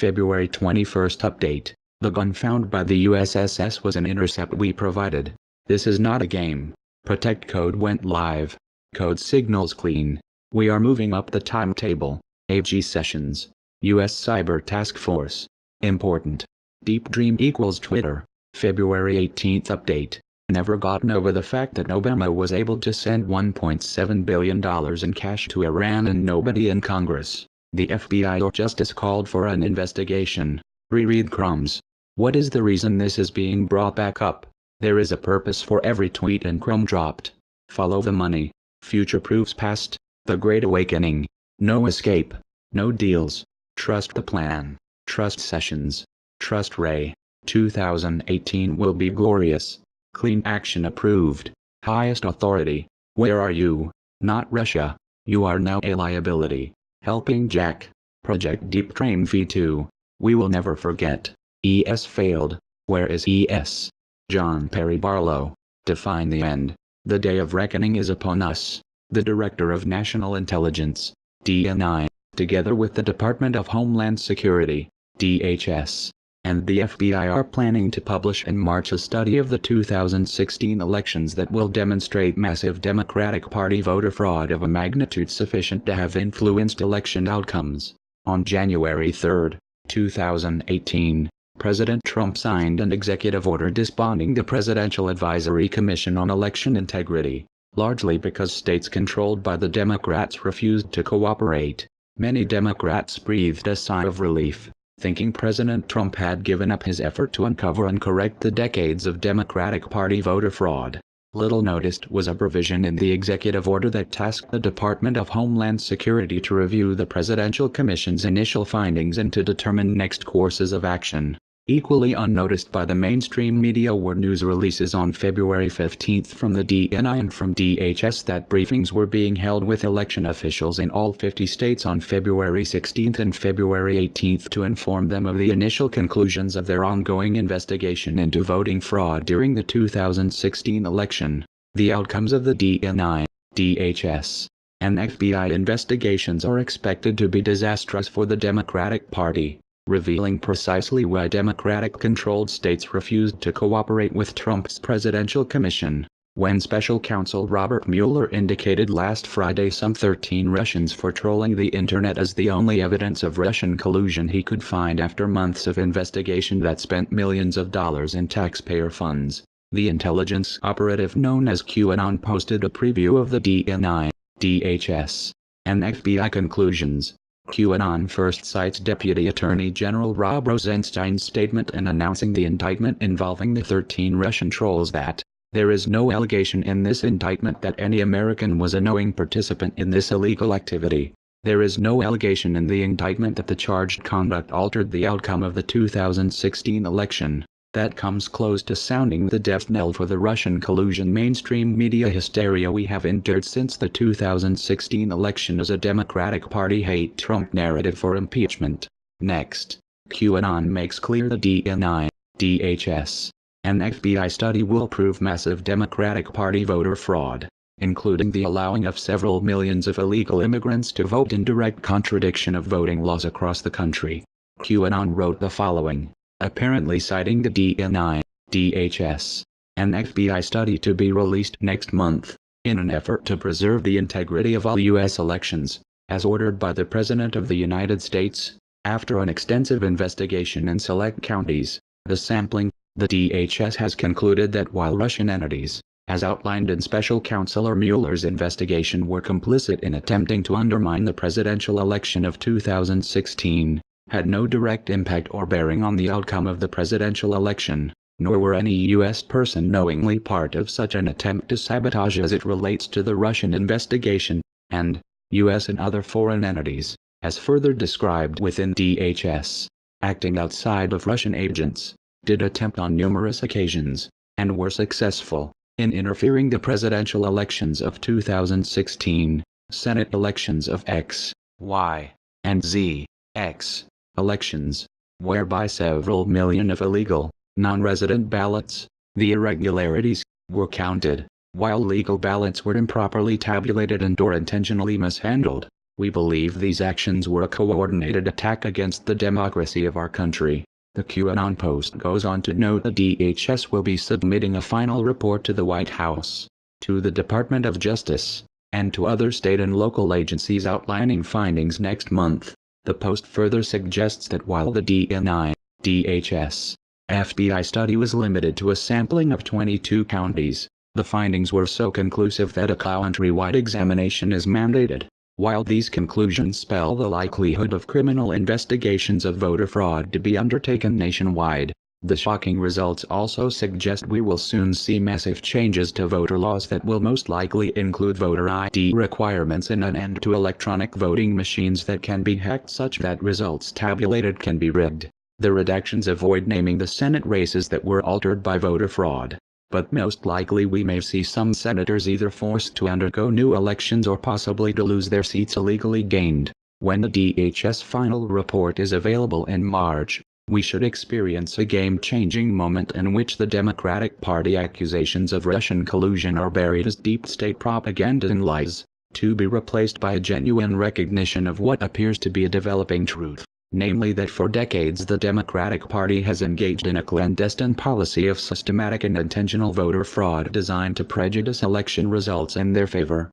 February 21 update. The gun found by the USSS was an intercept we provided. This is not a game. Protect code went live. Code signals clean. We are moving up the timetable. AG sessions. US Cyber Task Force. Important. Deep Dream equals Twitter. February 18 update. Never gotten over the fact that Obama was able to send $1.7 billion in cash to Iran and nobody in Congress, the FBI or Justice called for an investigation. Reread Crumbs. What is the reason this is being brought back up? There is a purpose for every tweet and crumb dropped. Follow the money. Future proofs past. The Great Awakening. No escape. No deals. Trust the plan. Trust Sessions. Trust Ray. 2018 will be glorious. Clean action approved. Highest authority. Where are you? Not Russia. You are now a liability. Helping Jack. Project Deep Train V2. We will never forget. ES failed. Where is ES? John Perry Barlow. Define the end. The day of reckoning is upon us. The Director of National Intelligence, DNI, together with the Department of Homeland Security, DHS, and the FBI are planning to publish in March a study of the 2016 elections that will demonstrate massive Democratic Party voter fraud of a magnitude sufficient to have influenced election outcomes. On January 3, 2018, President Trump signed an executive order disbanding the Presidential Advisory Commission on Election Integrity, largely because states controlled by the Democrats refused to cooperate. Many Democrats breathed a sigh of relief, thinking President Trump had given up his effort to uncover and correct the decades of Democratic Party voter fraud. Little noticed was a provision in the executive order that tasked the Department of Homeland Security to review the Presidential Commission's initial findings and to determine next courses of action. Equally unnoticed by the mainstream media were news releases on February 15 from the DNI and from DHS that briefings were being held with election officials in all 50 states on February 16 and February 18 to inform them of the initial conclusions of their ongoing investigation into voting fraud during the 2016 election. The outcomes of the DNI, DHS, and FBI investigations are expected to be disastrous for the Democratic Party, revealing precisely why Democratic-controlled states refused to cooperate with Trump's presidential commission. When Special Counsel Robert Mueller indicated last Friday some 13 Russians for trolling the internet as the only evidence of Russian collusion he could find after months of investigation that spent millions of dollars in taxpayer funds, the intelligence operative known as QAnon posted a preview of the DNI, DHS, and FBI conclusions. QAnon first cites Deputy Attorney General Rob Rosenstein's statement in announcing the indictment involving the 13 Russian trolls that, "There is no allegation in this indictment that any American was a knowing participant in this illegal activity. There is no allegation in the indictment that the charged conduct altered the outcome of the 2016 election." That comes close to sounding the death knell for the Russian collusion mainstream media hysteria we have endured since the 2016 election as a Democratic Party hate Trump narrative for impeachment. Next, QAnon makes clear the DNI, DHS, and FBI study will prove massive Democratic Party voter fraud, including the allowing of several millions of illegal immigrants to vote in direct contradiction of voting laws across the country. QAnon wrote the following, apparently citing the DNI, DHS, and FBI study to be released next month, in an effort to preserve the integrity of all U.S. elections, as ordered by the President of the United States. After an extensive investigation in select counties, the sampling, the DHS has concluded that while Russian entities, as outlined in Special Counselor Mueller's investigation, were complicit in attempting to undermine the presidential election of 2016, had no direct impact or bearing on the outcome of the presidential election, nor were any U.S. person knowingly part of such an attempt to sabotage as it relates to the Russian investigation, and U.S. and other foreign entities, as further described within DHS, acting outside of Russian agents, did attempt on numerous occasions, and were successful, in interfering the presidential elections of 2016, Senate elections of X, Y, and Z, X, elections, whereby several million of illegal, non-resident ballots, the irregularities, were counted, while legal ballots were improperly tabulated and or intentionally mishandled. We believe these actions were a coordinated attack against the democracy of our country. The QAnon post goes on to note the DHS will be submitting a final report to the White House, to the Department of Justice, and to other state and local agencies outlining findings next month. The post further suggests that while the DNI, DHS, FBI study was limited to a sampling of 22 counties, the findings were so conclusive that a countrywide examination is mandated. While these conclusions spell the likelihood of criminal investigations of voter fraud to be undertaken nationwide, the shocking results also suggest we will soon see massive changes to voter laws that will most likely include voter ID requirements and an end to electronic voting machines that can be hacked such that results tabulated can be rigged. The redactions avoid naming the Senate races that were altered by voter fraud, but most likely we may see some senators either forced to undergo new elections or possibly to lose their seats illegally gained. When the DHS final report is available in March, we should experience a game-changing moment in which the Democratic Party accusations of Russian collusion are buried as deep state propaganda and lies, to be replaced by a genuine recognition of what appears to be a developing truth. Namely that for decades the Democratic Party has engaged in a clandestine policy of systematic and intentional voter fraud designed to prejudice election results in their favor.